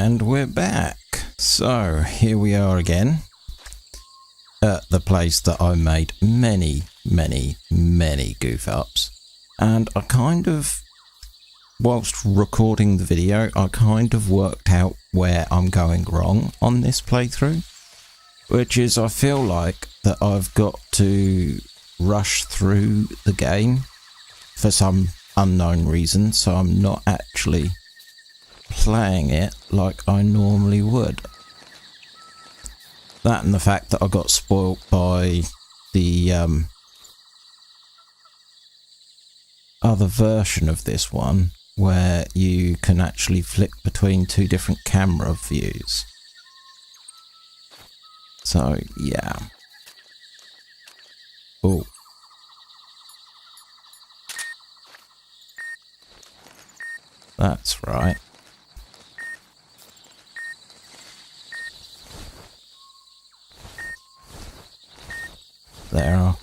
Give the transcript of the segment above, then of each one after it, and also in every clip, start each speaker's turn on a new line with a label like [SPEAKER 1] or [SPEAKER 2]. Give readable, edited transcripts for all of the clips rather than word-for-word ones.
[SPEAKER 1] And we're back. So here we are again at the place that I made many goof ups. And I kind of, whilst recording the video, I kind of worked out where I'm going wrong on this playthrough. Which is, I feel like that I've got to rush through the game for some unknown reason, so I'm not actually playing it like I normally would. That and the fact that I got spoilt by the other version of this one, where you can actually flick between two different camera views. So, yeah. Oh. That's right. There are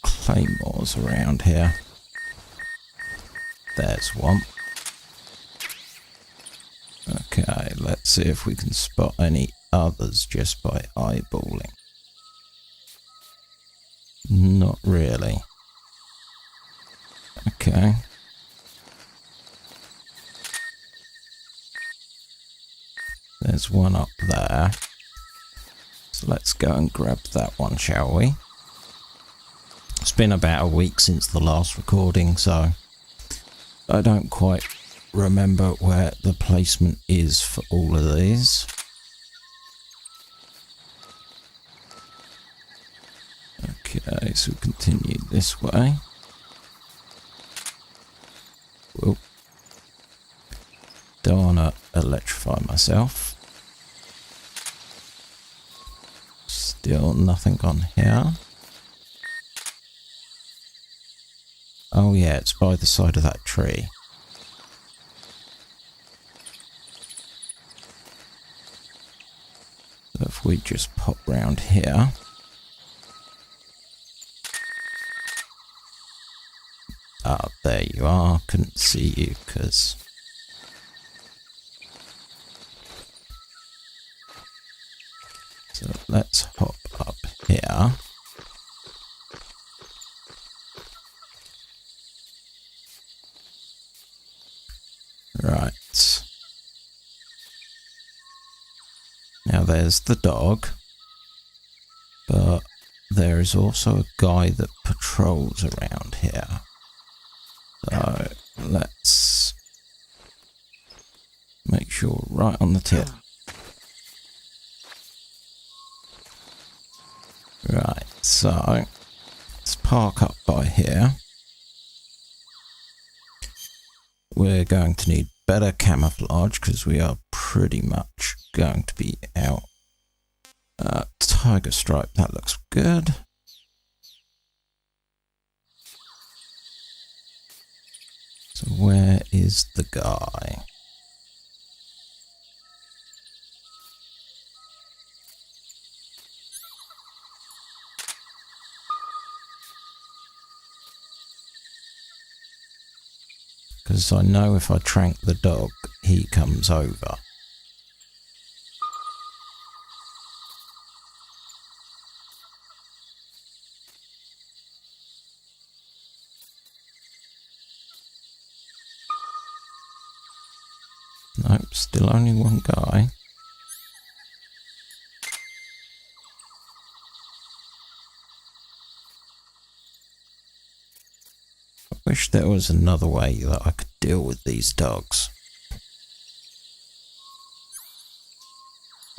[SPEAKER 1] claymores around here. There's one. Okay, let's see if we can spot any others just by eyeballing. Not really. Okay. There's one up there. So let's go and grab that one, shall we? It's been about a week since the last recording, so I don't quite remember where the placement is for all of these. Okay, so continue this way. Whoa. Don't wanna electrify myself. Still nothing on here. Oh yeah, it's by the side of that tree. So if we just pop round here. Ah, there you are. Couldn't see you because... So let's hop up here. Right. Now there's the dog, but there is also a guy that patrols around here. So let's make sure right on the tip. Right, so let's park up by here. We're going to need better camouflage because we are pretty much going to be out. Tiger stripe, that looks good. So where is the guy? Because I know if I trank the dog, he comes over. Nope, still only one guy. I wish there was another way that I could deal with these dogs.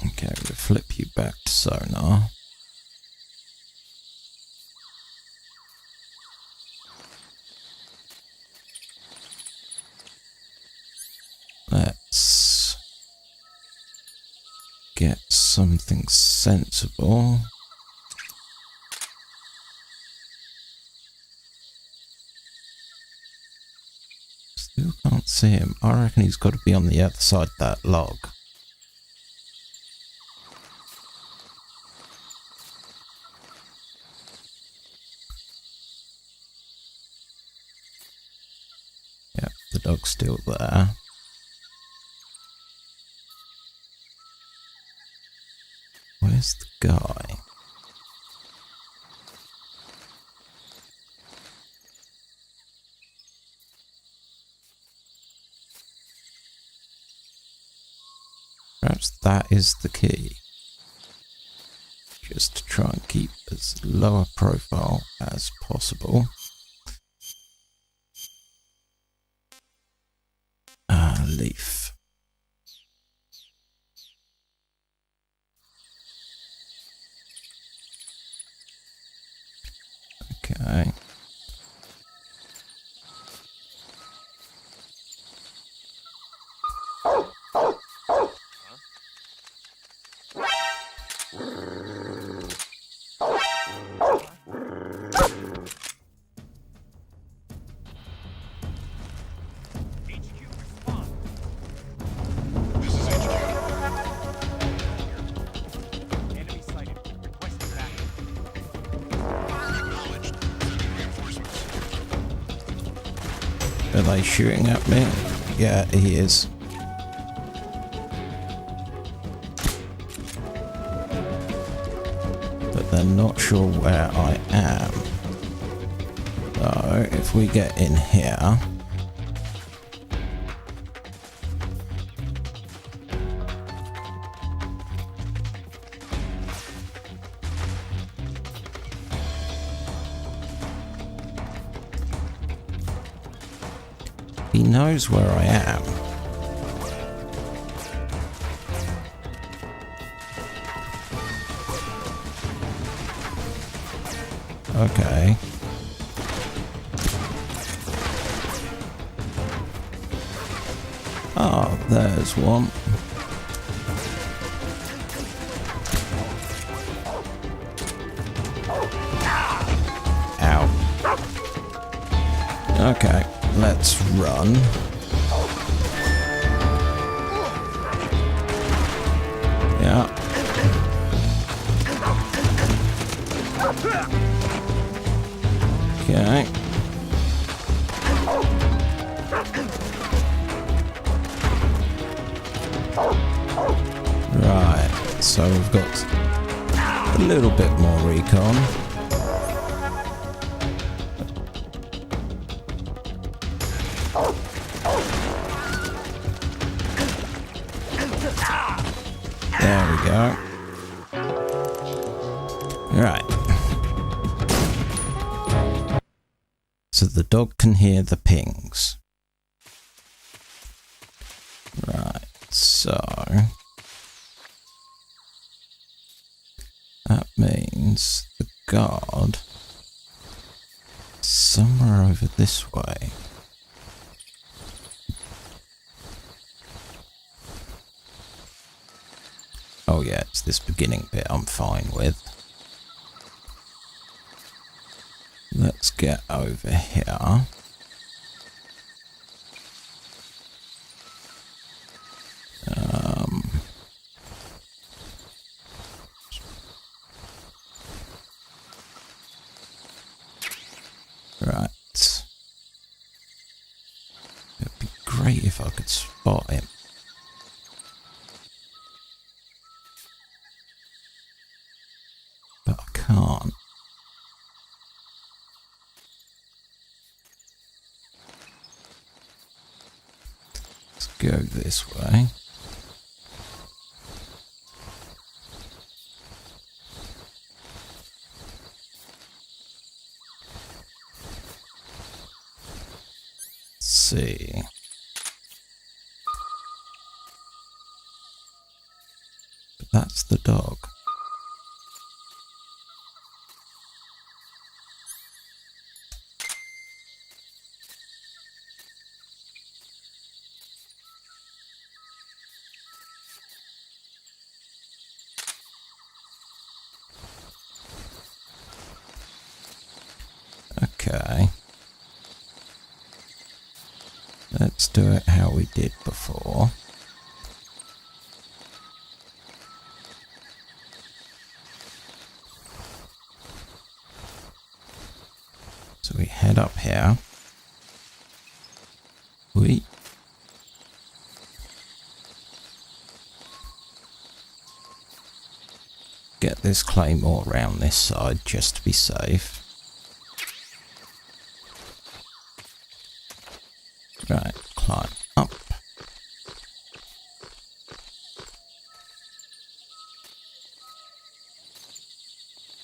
[SPEAKER 1] Okay, we'll flip you back to sonar. Let's get something sensible. Still can't see him. I reckon he's got to be on the other side of that log. Yep, the dog's still there. Where's the guy? Perhaps that is the key. Just to try and keep as low a profile as possible. Leaf. Okay. Are they shooting at me? Yeah, he is. But they're not sure where I am. So, if we get in here... He knows where I am. Okay. Oh, there's one. Ow. Okay. Let's run. Yeah. Okay. Right. So we've got a little bit more recon. There we go. Right. So the dog can hear the pings. Right, so... that means the guard is somewhere over this way. Oh yeah, it's this beginning bit I'm fine with. Let's get over here. Right. It'd be great if I could spot him. But I can't. Let's go this way. Let's see. But that's the dog. Okay. Let's do it how we did before. So we head up here. We... get this claymore round this side just to be safe. Right, climb up.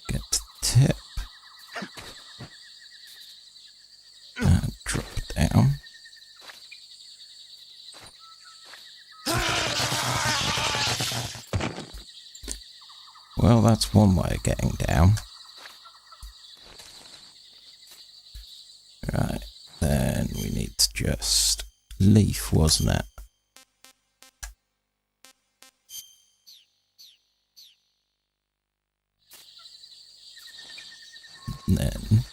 [SPEAKER 1] Get to the tip. And drop it down. Well, that's one way of getting down. Right, then we need to just leaf, wasn't it? And then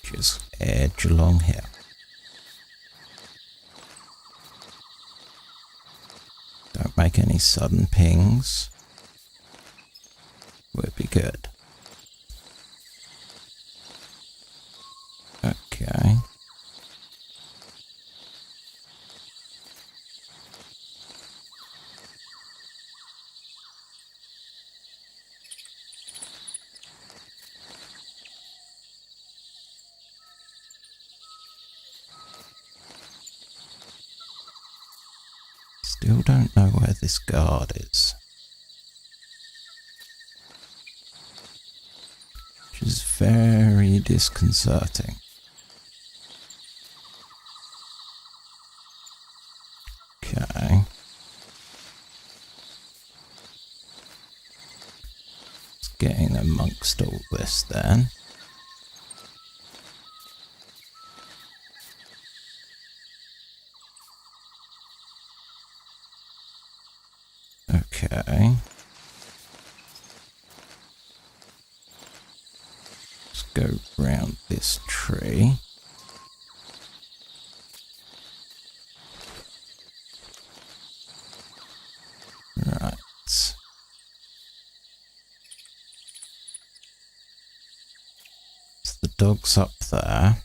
[SPEAKER 1] just edge along here. Don't make any sudden pings. Would be good. Okay. Still don't know where this guard is. Which is very disconcerting. Okay. Let's get in amongst all this then. Okay. Let's go round this tree. Right. So the dog's up there.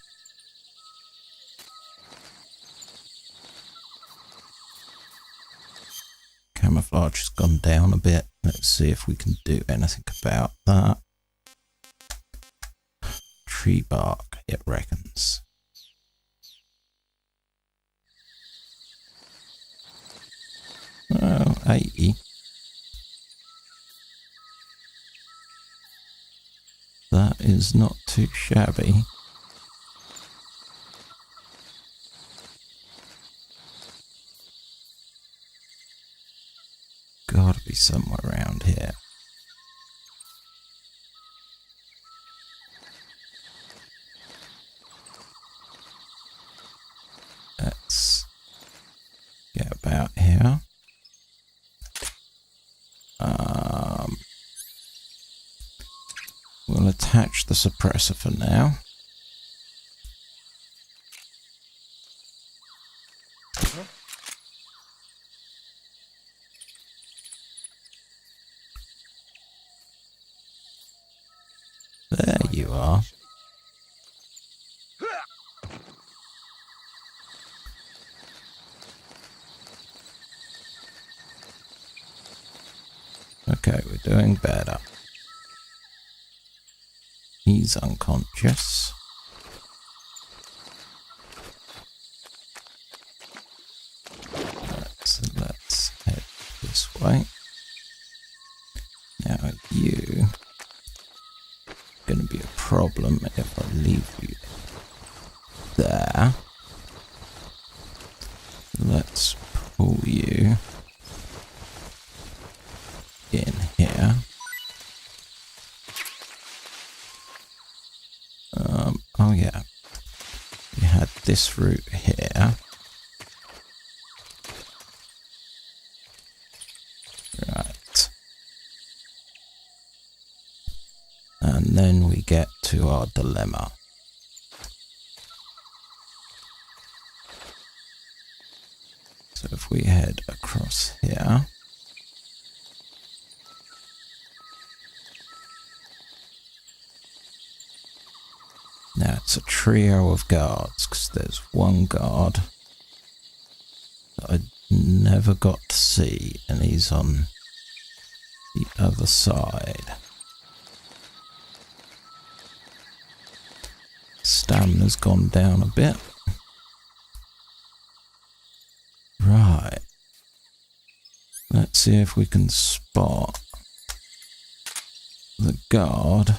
[SPEAKER 1] Camouflage has gone down a bit. Let's see if we can do anything about that. Tree bark, it reckons. Well, 80. That is not too shabby. Gotta be somewhere around here. Let's get about here. We'll attach the suppressor for now. There you are. Okay, we're doing better. He's unconscious. Right, so let's head this way. Now you going to be a problem if I leave you there. Let's pull you in here. Oh yeah, you had this route here. Right. And then we get to our dilemma. So if we head across here. Now it's a trio of guards, because there's one guard that I never got to see, and he's on The other side. Stamina's gone down a bit. Right. Let's see if we can spot the guard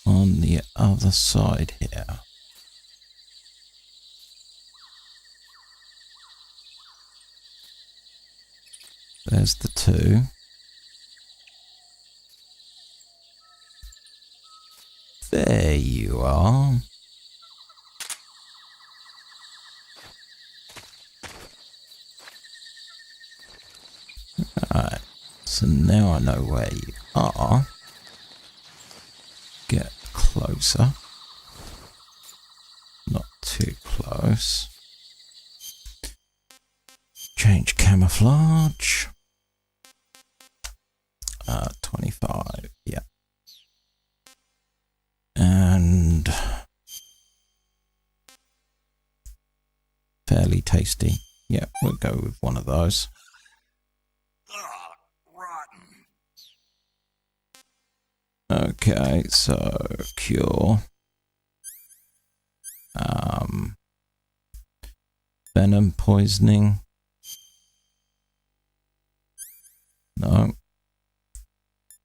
[SPEAKER 1] on the other side here. There's the two. There you are. Right, so now I know where you are. Get closer. Not too close. Change camouflage. 25, yeah. And fairly tasty. Yeah, we'll go with one of those.
[SPEAKER 2] Rotten.
[SPEAKER 1] Okay, so cure. Venom poisoning. No.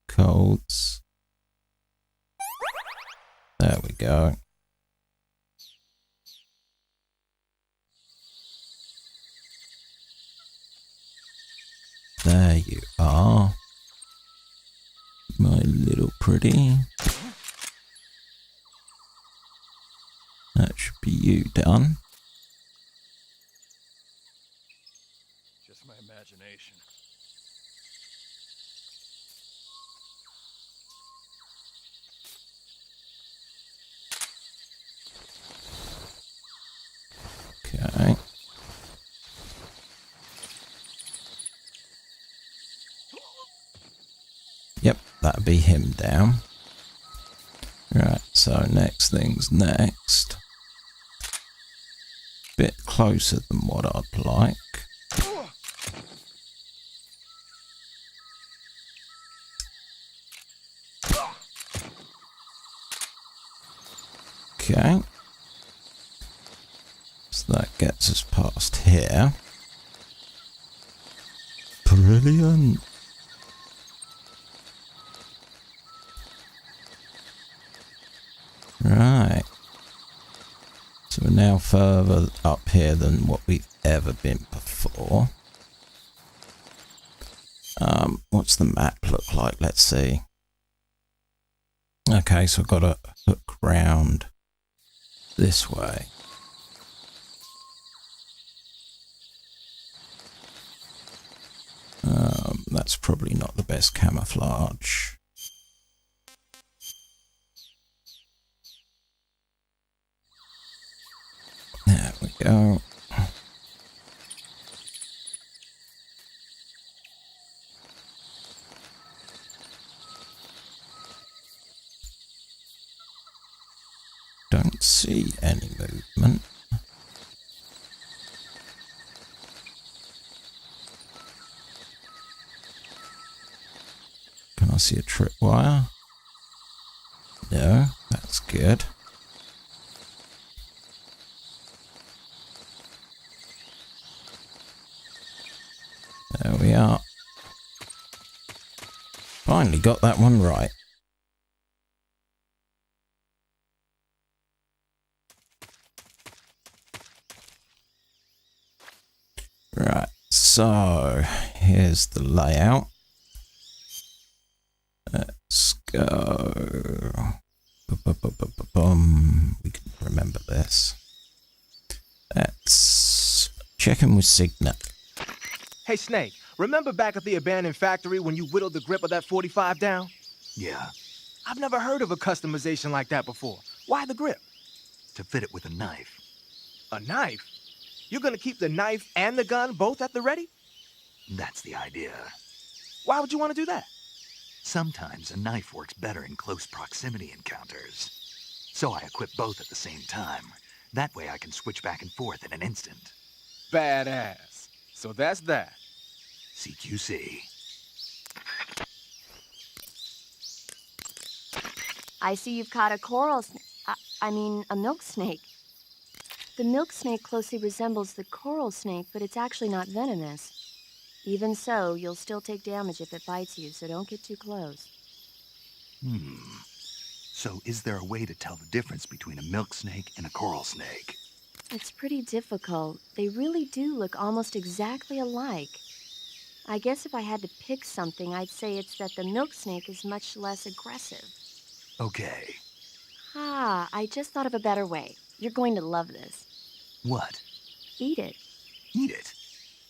[SPEAKER 1] Colds. There we go. There you are, my little pretty. That should be you done.
[SPEAKER 2] Just my imagination.
[SPEAKER 1] Okay. Yep, that'll be him down. Right, so next thing's next. Bit closer than what I'd like. Okay. So that gets us past here. Brilliant. Right. So we're now further up here than what we've ever been before. What's the map look like? Let's see. Okay, so I've got to hook round this way. That's probably not the best camouflage. There we go. Don't see any movement. Can I see a tripwire? No, that's good. There we are. Finally got that one right. Right, so here's the layout. Let's go. We can remember this. Let's check in with Signet.
[SPEAKER 3] Hey, Snake, remember back at the abandoned factory when you whittled the grip of that 45 down?
[SPEAKER 4] Yeah,
[SPEAKER 3] I've never heard of a customization like that before. Why the grip?
[SPEAKER 4] to fit it with a knife.
[SPEAKER 3] A knife? You're gonna keep the knife and the gun both at the ready?
[SPEAKER 4] That's the idea.
[SPEAKER 3] Why would you want to do that?
[SPEAKER 4] Sometimes a knife works better in close proximity encounters. So I equip both at the same time. That way I can switch back and forth in an instant.
[SPEAKER 3] Badass. So that's that.
[SPEAKER 4] CQC.
[SPEAKER 5] I see you've caught a a milk snake. The milk snake closely resembles the coral snake, but it's actually not venomous. Even so, you'll still take damage if it bites you, so don't get too close.
[SPEAKER 4] So is there a way to tell the difference between a milk snake and a coral snake?
[SPEAKER 5] It's pretty difficult. They really do look almost exactly alike. I guess if I had to pick something, I'd say it's that the milk snake is much less aggressive.
[SPEAKER 4] Okay.
[SPEAKER 5] I just thought of a better way. You're going to love this.
[SPEAKER 4] What?
[SPEAKER 5] Eat it.
[SPEAKER 4] Eat it?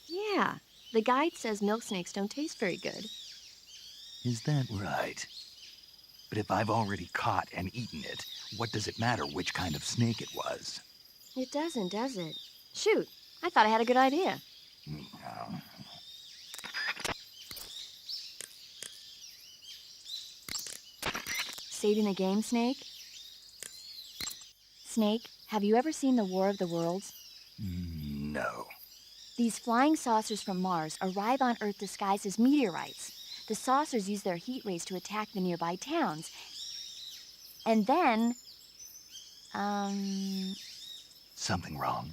[SPEAKER 5] Yeah. The guide says milk snakes don't taste very good.
[SPEAKER 4] Is that right? But if I've already caught and eaten it, what does it matter which kind of snake it was?
[SPEAKER 5] It doesn't, does it? Shoot, I thought I had a good idea. Saving the game, Snake? Snake, have you ever seen the War of the Worlds?
[SPEAKER 4] No.
[SPEAKER 5] These flying saucers from Mars arrive on Earth disguised as meteorites. The saucers use their heat rays to attack the nearby towns. And then...
[SPEAKER 4] Something wrong?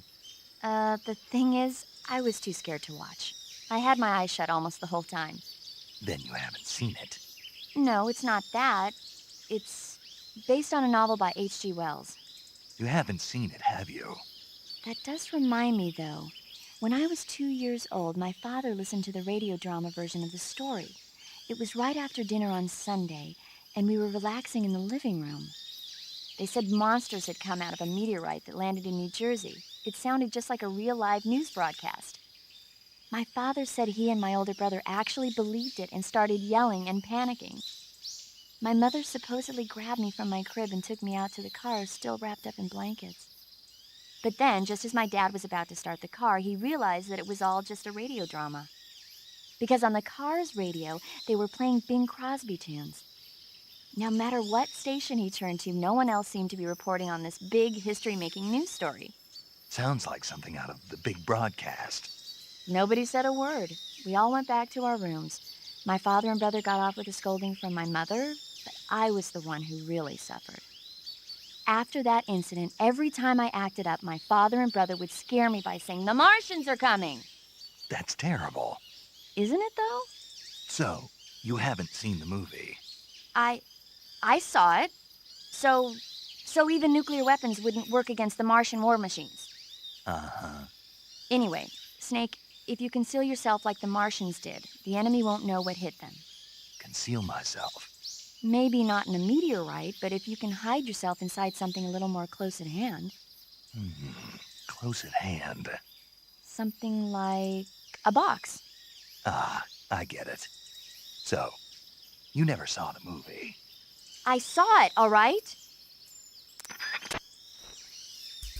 [SPEAKER 5] The thing is, I was too scared to watch. I had my eyes shut almost the whole time.
[SPEAKER 4] Then you haven't seen it.
[SPEAKER 5] No, it's not that. It's based on a novel by H.G. Wells.
[SPEAKER 4] You haven't seen it, have you?
[SPEAKER 5] That does remind me, though. When I was 2 years old, my father listened to the radio drama version of the story. It was right after dinner on Sunday, and we were relaxing in the living room. They said monsters had come out of a meteorite that landed in New Jersey. It sounded just like a real live news broadcast. My father said he and my older brother actually believed it and started yelling and panicking. My mother supposedly grabbed me from my crib and took me out to the car, still wrapped up in blankets. But then, just as my dad was about to start the car, he realized that it was all just a radio drama. Because on the car's radio, they were playing Bing Crosby tunes. No matter what station he turned to, no one else seemed to be reporting on this big history-making news story.
[SPEAKER 4] Sounds like something out of the big broadcast.
[SPEAKER 5] Nobody said a word. We all went back to our rooms. My father and brother got off with a scolding from my mother, but I was the one who really suffered. After that incident, every time I acted up, my father and brother would scare me by saying, "The Martians are coming!"
[SPEAKER 4] That's terrible.
[SPEAKER 5] Isn't it, though?
[SPEAKER 4] So, you haven't seen the movie?
[SPEAKER 5] I saw it. So even nuclear weapons wouldn't work against the Martian war machines.
[SPEAKER 4] Uh-huh.
[SPEAKER 5] Anyway, Snake, if you conceal yourself like the Martians did, the enemy won't know what hit them.
[SPEAKER 4] Conceal myself.
[SPEAKER 5] Maybe not in a meteorite, but if you can hide yourself inside something a little more close at hand.
[SPEAKER 4] Close at hand.
[SPEAKER 5] Something like a box.
[SPEAKER 4] Ah, I get it. So, you never saw the movie.
[SPEAKER 5] I saw it, all right?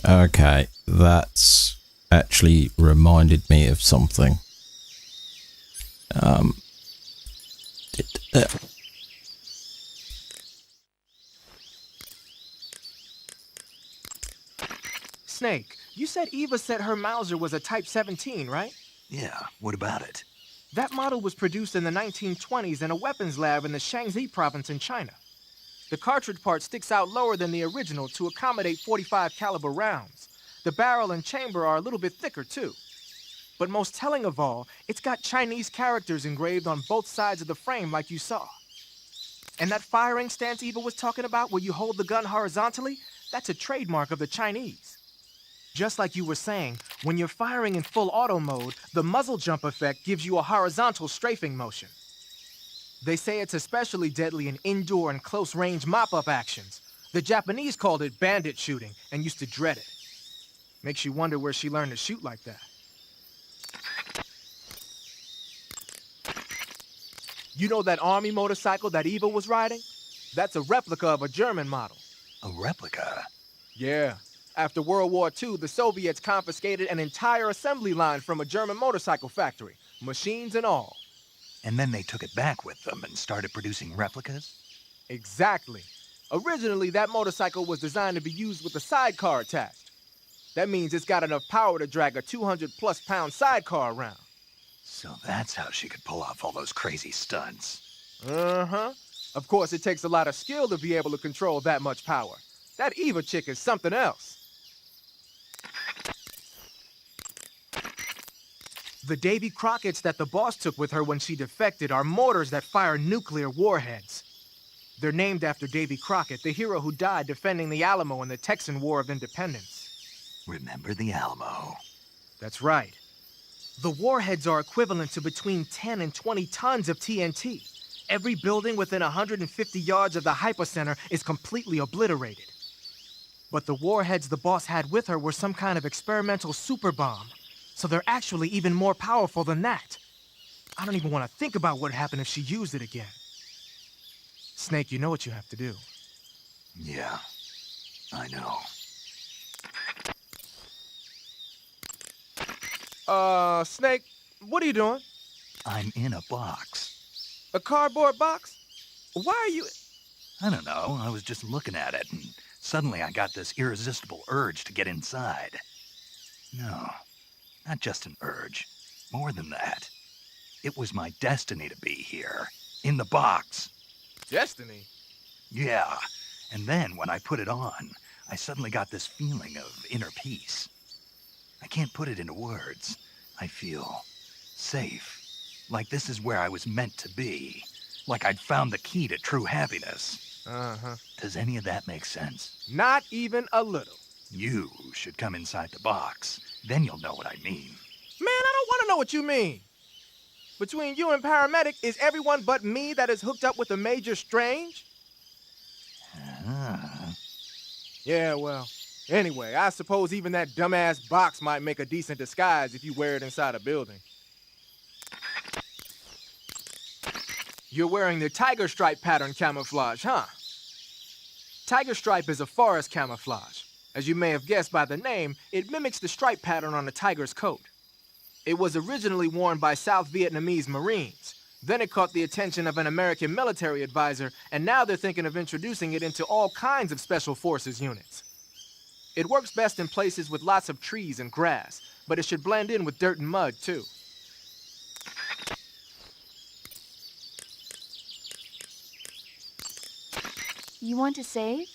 [SPEAKER 1] Okay, that's actually reminded me of something.
[SPEAKER 3] Snake, you said Eva said her Mauser was a Type 17, right?
[SPEAKER 4] Yeah, what about it?
[SPEAKER 3] That model was produced in the 1920s in a weapons lab in the Shaanxi province in China. The cartridge part sticks out lower than the original to accommodate .45 caliber rounds. The barrel and chamber are a little bit thicker too. But most telling of all, it's got Chinese characters engraved on both sides of the frame like you saw. And that firing stance Eva was talking about where you hold the gun horizontally, that's a trademark of the Chinese. Just like you were saying, when you're firing in full auto mode, the muzzle jump effect gives you a horizontal strafing motion. They say it's especially deadly in indoor and close-range mop-up actions. The Japanese called it bandit shooting and used to dread it. Makes you wonder where she learned to shoot like that. You know that army motorcycle that Eva was riding? That's a replica of a German model.
[SPEAKER 4] A replica?
[SPEAKER 3] Yeah. After World War II, the Soviets confiscated an entire assembly line from a German motorcycle factory, machines and all.
[SPEAKER 4] And then they took it back with them and started producing replicas?
[SPEAKER 3] Exactly. Originally, that motorcycle was designed to be used with a sidecar attached. That means it's got enough power to drag a 200-plus pound sidecar around.
[SPEAKER 4] So that's how she could pull off all those crazy stunts.
[SPEAKER 3] Uh-huh. Of course, it takes a lot of skill to be able to control that much power. That Eva chick is something else. The Davy Crockett's that the boss took with her when she defected are mortars that fire nuclear warheads. They're named after Davy Crockett, the hero who died defending the Alamo in the Texan War of Independence.
[SPEAKER 4] Remember the Alamo.
[SPEAKER 3] That's right. The warheads are equivalent to between 10 and 20 tons of TNT. Every building within 150 yards of the hypocenter is completely obliterated. But the warheads the boss had with her were some kind of experimental super bomb. So they're actually even more powerful than that. I don't even want to think about what happened if she used it again. Snake, you know what you have to do.
[SPEAKER 4] Yeah, I know.
[SPEAKER 3] Snake, what are you doing?
[SPEAKER 4] I'm in a box.
[SPEAKER 3] A cardboard box? Why are you...
[SPEAKER 4] I don't know, I was just looking at it, and suddenly I got this irresistible urge to get inside. No, not just an urge. More than that. It was my destiny to be here, in the box.
[SPEAKER 3] Destiny?
[SPEAKER 4] Yeah, and then when I put it on, I suddenly got this feeling of inner peace. I can't put it into words. I feel safe. Like this is where I was meant to be. Like I'd found the key to true happiness.
[SPEAKER 3] Uh-huh.
[SPEAKER 4] Does any of that make sense?
[SPEAKER 3] Not even a little.
[SPEAKER 4] You should come inside the box. Then you'll know what I mean.
[SPEAKER 3] Man, I don't want to know what you mean. Between you and Paramedic, is everyone but me that is hooked up with a Major Strange?
[SPEAKER 4] Ah.
[SPEAKER 3] Yeah, well, anyway, I suppose even that dumbass box might make a decent disguise if you wear it inside a building. You're wearing the tiger stripe pattern camouflage, huh? Tiger stripe is a forest camouflage. As you may have guessed by the name, it mimics the stripe pattern on a tiger's coat. It was originally worn by South Vietnamese Marines. Then it caught the attention of an American military advisor, and now they're thinking of introducing it into all kinds of special forces units. It works best in places with lots of trees and grass, but it should blend in with dirt and mud, too.
[SPEAKER 5] You want to save?